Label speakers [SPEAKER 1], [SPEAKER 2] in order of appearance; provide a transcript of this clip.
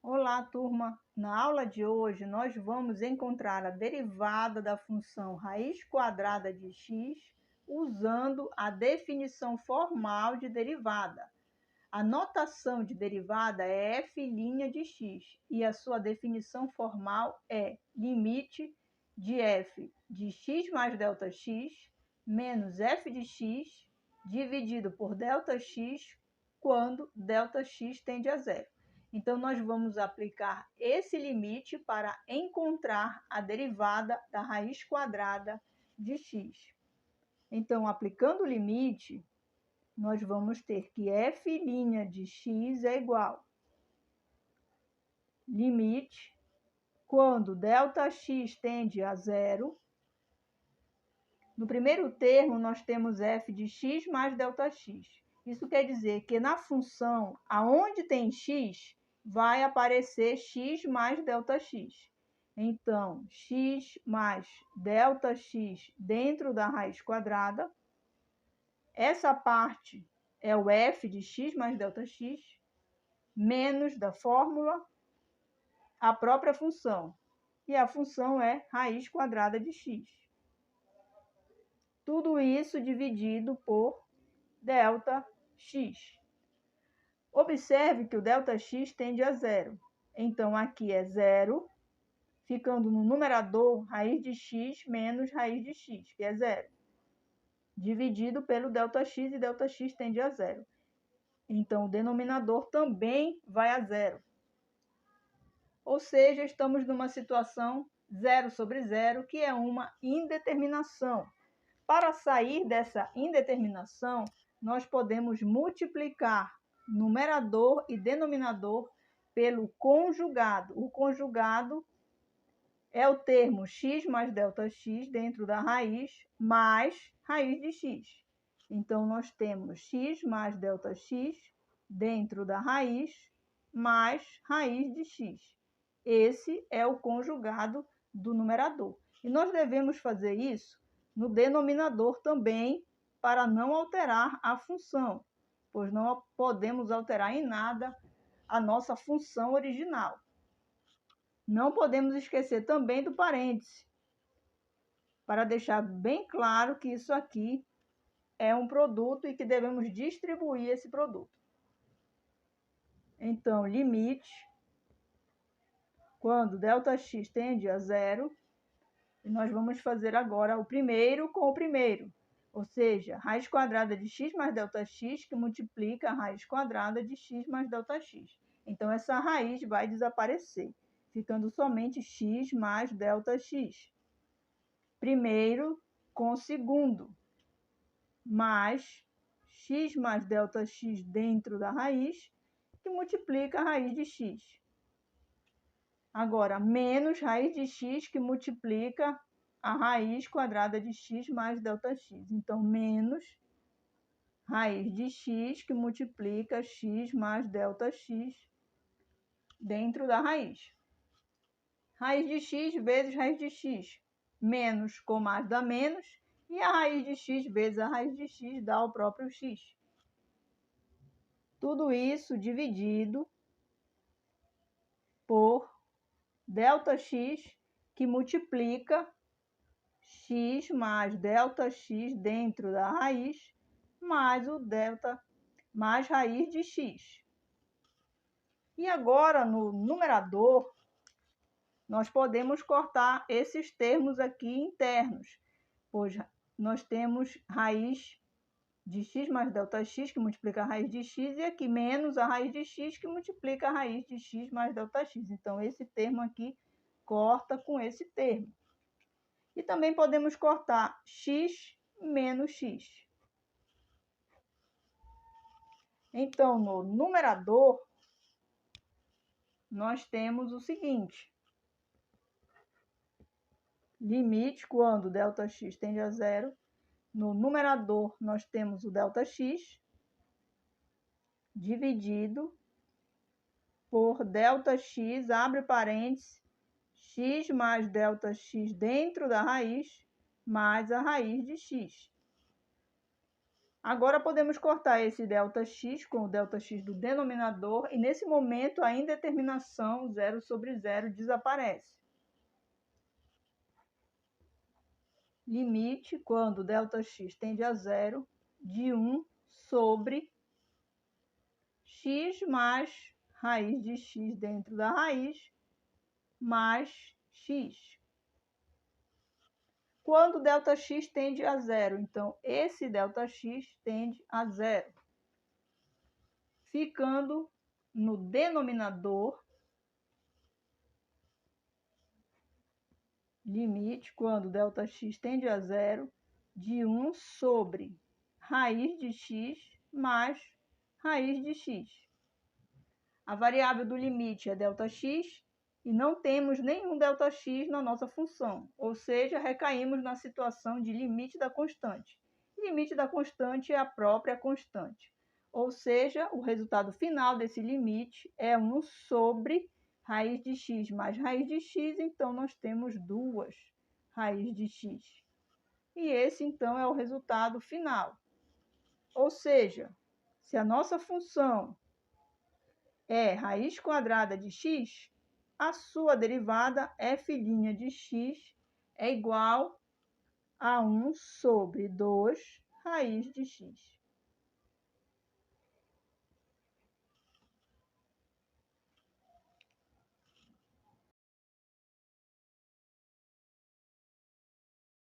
[SPEAKER 1] Olá, turma! Na aula de hoje, nós vamos encontrar a derivada da função raiz quadrada de x usando a definição formal de derivada. A notação de derivada é f' de x e a sua definição formal é limite de f de x mais ΔX menos f de x dividido por ΔX quando ΔX tende a zero. Então, nós vamos aplicar esse limite para encontrar a derivada da raiz quadrada de x. Então, aplicando o limite, nós vamos ter que f' de x é igual limite quando ΔX tende a zero. No primeiro termo, nós temos f de x mais ΔX. Isso quer dizer que na função aonde tem x, vai aparecer x mais ΔX. Então, x mais ΔX dentro da raiz quadrada. Essa parte é o f de x mais ΔX, menos da fórmula, a própria função. E a função é raiz quadrada de x. Tudo isso dividido por ΔX. Observe que o ΔX tende a zero. Então, aqui é zero, ficando no numerador raiz de x menos raiz de x, que é zero, dividido pelo ΔX, e ΔX tende a zero. Então, o denominador também vai a zero. Ou seja, estamos numa situação zero sobre zero, que é uma indeterminação. Para sair dessa indeterminação, nós podemos multiplicar numerador e denominador pelo conjugado. O conjugado é o termo x mais ΔX dentro da raiz, mais raiz de x. Então, nós temos x mais ΔX dentro da raiz, mais raiz de x. Esse é o conjugado do numerador. E nós devemos fazer isso no denominador também, para não alterar a função, pois não podemos alterar em nada a nossa função original. Não podemos esquecer também do parêntese, para deixar bem claro que isso aqui é um produto e que devemos distribuir esse produto. Então, limite, quando ΔX tende a zero, e nós vamos fazer agora o primeiro com o primeiro, ou seja, raiz quadrada de x mais ΔX, que multiplica a raiz quadrada de x mais ΔX. Então, essa raiz vai desaparecer, ficando somente x mais ΔX. Primeiro com o segundo, mais x mais ΔX dentro da raiz, que multiplica a raiz de x. Agora, menos raiz de x, que multiplica a raiz quadrada de x mais ΔX. Então, menos raiz de x, que multiplica x mais ΔX dentro da raiz. Raiz de x vezes raiz de x. Menos com mais dá menos. E a raiz de x vezes a raiz de x dá o próprio x. Tudo isso dividido por ΔX, que multiplica x mais ΔX dentro da raiz, mais o delta, mais raiz de x. E agora, no numerador, nós podemos cortar esses termos aqui internos, pois nós temos raiz de x mais ΔX, que multiplica a raiz de x, e aqui menos a raiz de x, que multiplica a raiz de x mais ΔX. Então, esse termo aqui corta com esse termo. E também podemos cortar x menos x. Então, no numerador, nós temos o seguinte: limite quando ΔX tende a zero. No numerador, nós temos o ΔX dividido por ΔX, abre parênteses, x mais ΔX dentro da raiz, mais a raiz de x. Agora podemos cortar esse ΔX com o ΔX do denominador e nesse momento a indeterminação 0 sobre 0 desaparece. Limite, quando ΔX tende a zero, de 1 sobre x mais raiz de x dentro da raiz mais x. Quando ΔX tende a zero, então esse ΔX tende a zero, ficando no denominador, limite, quando ΔX tende a zero, de 1 sobre raiz de x mais raiz de x. A variável do limite é ΔX e não temos nenhum ΔX na nossa função, ou seja, recaímos na situação de limite da constante. Limite da constante é a própria constante, ou seja, o resultado final desse limite é 1 sobre raiz de x mais raiz de x, então nós temos duas raiz de x. E esse, então, é o resultado final. Ou seja, se a nossa função é raiz quadrada de x, a sua derivada f' de x é igual a 1 sobre 2 raiz de x.